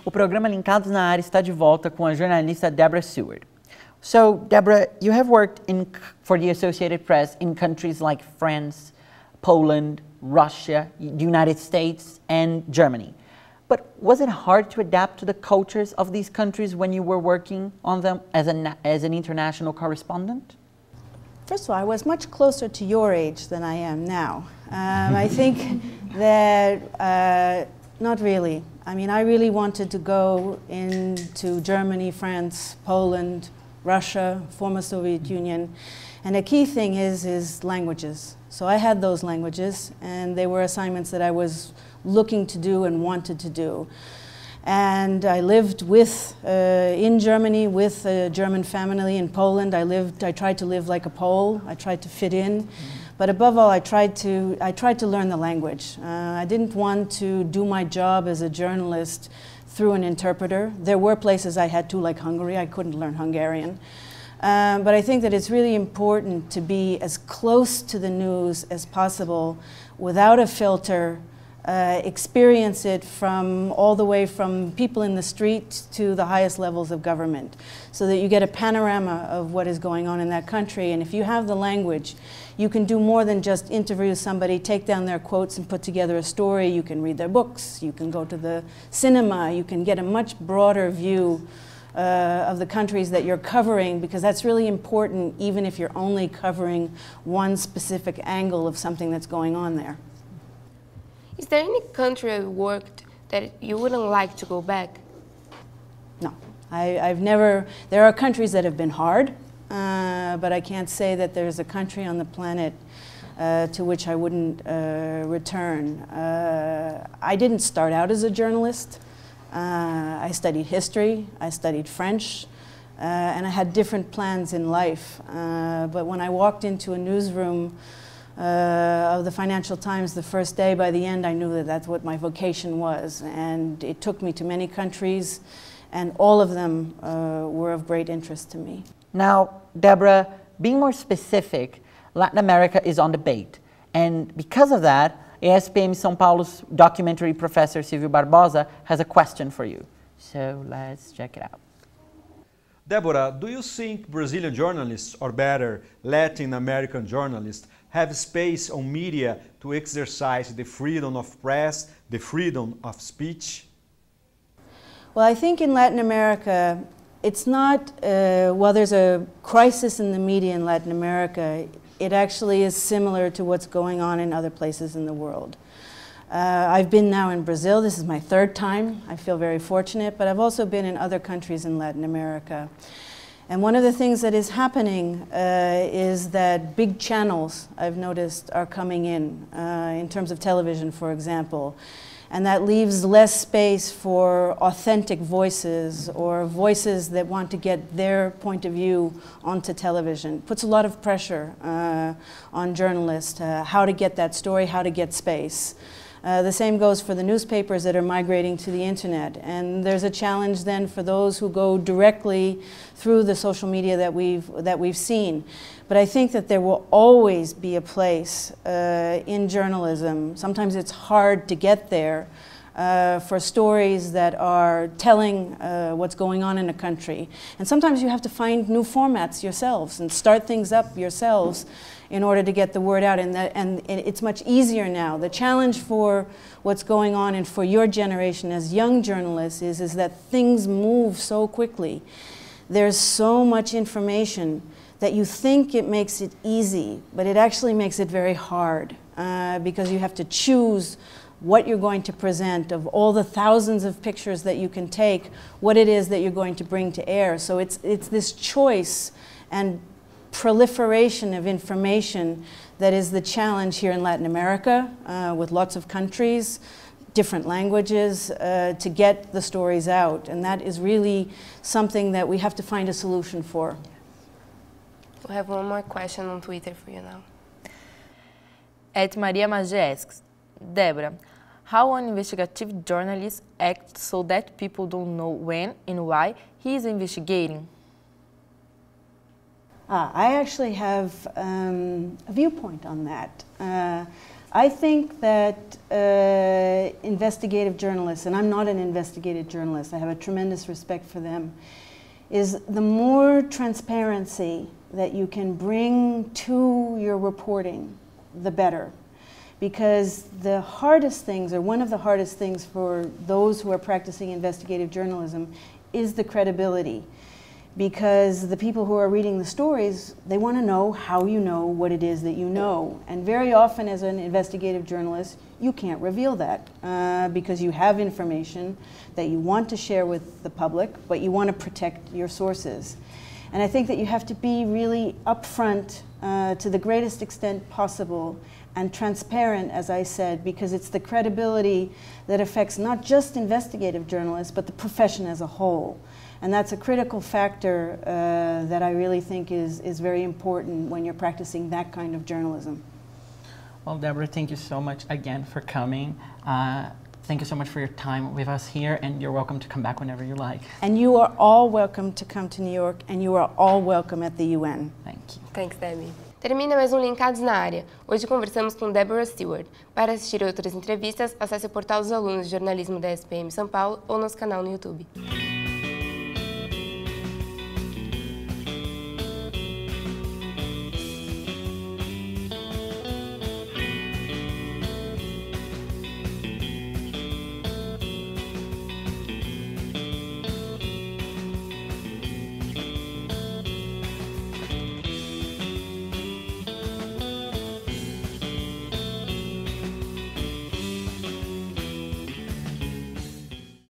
O programa Linkados na Área está de volta com a jornalista Deborah Seward. So, Deborah, you have worked for the Associated Press in countries like France, Poland, Russia, the United States, and Germany. But was it hard to adapt to the cultures of these countries when you were working on them as an international correspondent? First of all, I was much closer to your age than I am now. I think that not really. I mean, I really wanted to go into Germany, France, Poland, Russia, former Soviet Union. And a key thing is languages. So I had those languages, and they were assignments that I was looking to do and wanted to do. And I lived in Germany with a German family. In Poland, I tried to live like a Pole. I tried to fit in. But above all, I tried to learn the language. I didn't want to do my job as a journalist through an interpreter. There were places I had to, like Hungary. I couldn't learn Hungarian. But I think that it's really important to be as close to the news as possible without a filter, experience it from all the way from people in the street to the highest levels of government, so that you get a panorama of what is going on in that country. And if you have the language, you can do more than just interview somebody, take down their quotes and put together a story. You can read their books, you can go to the cinema, you can get a much broader view of the countries that you're covering, because that's really important even if you're only covering one specific angle of something that's going on there. Is there any country you worked that you wouldn't like to go back? No. I've never, there are countries that have been hard, but I can't say that there's a country on the planet to which I wouldn't return. I didn't start out as a journalist. I studied history, I studied French, and I had different plans in life. But when I walked into a newsroom of the Financial Times the first day, by the end I knew that that's what my vocation was. And it took me to many countries, and all of them were of great interest to me. Now, Deborah, being more specific, Latin America is on debate. And because of that, ESPM São Paulo's documentary professor Silvio Barbosa has a question for you. So let's check it out. Deborah, do you think Brazilian journalists, or better, Latin American journalists, have space on media to exercise the freedom of press, the freedom of speech? Well, I think in Latin America, it's not, while there's a crisis in the media in Latin America, it actually is similar to what's going on in other places in the world. I've been now in Brazil. This is my third time. I feel very fortunate, but I've also been in other countries in Latin America. And one of the things that is happening is that big channels, I've noticed, are coming in terms of television, for example. And that leaves less space for authentic voices or voices that want to get their point of view onto television. Puts a lot of pressure on journalists, how to get that story, how to get space. The same goes for the newspapers that are migrating to the internet. And there's a challenge then for those who go directly through the social media that we've seen. But I think that there will always be a place in journalism. Sometimes it's hard to get there for stories that are telling what's going on in a country. And sometimes you have to find new formats yourselves and start things up yourselves in order to get the word out, and it's much easier now. The challenge for what's going on and for your generation as young journalists is that things move so quickly. There's so much information that you think it makes it easy, but it actually makes it very hard because you have to choose what you're going to present, of all the thousands of pictures that you can take, what it is that you're going to bring to air. So it's this choice and proliferation of information that is the challenge here in Latin America, with lots of countries, different languages, to get the stories out. And that is really something that we have to find a solution for. We have one more question on Twitter for you now. At Maria Maggi asks, Deborah, how an investigative journalist acts so that people don't know when and why he is investigating? I actually have a viewpoint on that. I think that investigative journalists, and I'm not an investigative journalist, I have a tremendous respect for them, is the more transparency that you can bring to your reporting, the better. Because the hardest things, or one of the hardest things for those who are practicing investigative journalism, is the credibility. Because the people who are reading the stories, they want to know how you know what it is that you know. And very often as an investigative journalist, you can't reveal that because you have information that you want to share with the public, but you want to protect your sources. And I think that you have to be really upfront to the greatest extent possible and transparent, as I said, because it's the credibility that affects not just investigative journalists, but the profession as a whole. And that's a critical factor that I really think is very important when you're practicing that kind of journalism. Well, Deborah, thank you so much again for coming. Thank you so much for your time with us here, and you're welcome to come back whenever you like. And you are all welcome to come to New York, and you are all welcome at the UN. Thank you. Thanks, Debbie. Termina mais um Linkados na área. Hoje conversamos com Deborah Seward. Para assistir outras entrevistas, acesse o portal dos alunos de jornalismo da ESPM São Paulo ou nosso canal no YouTube.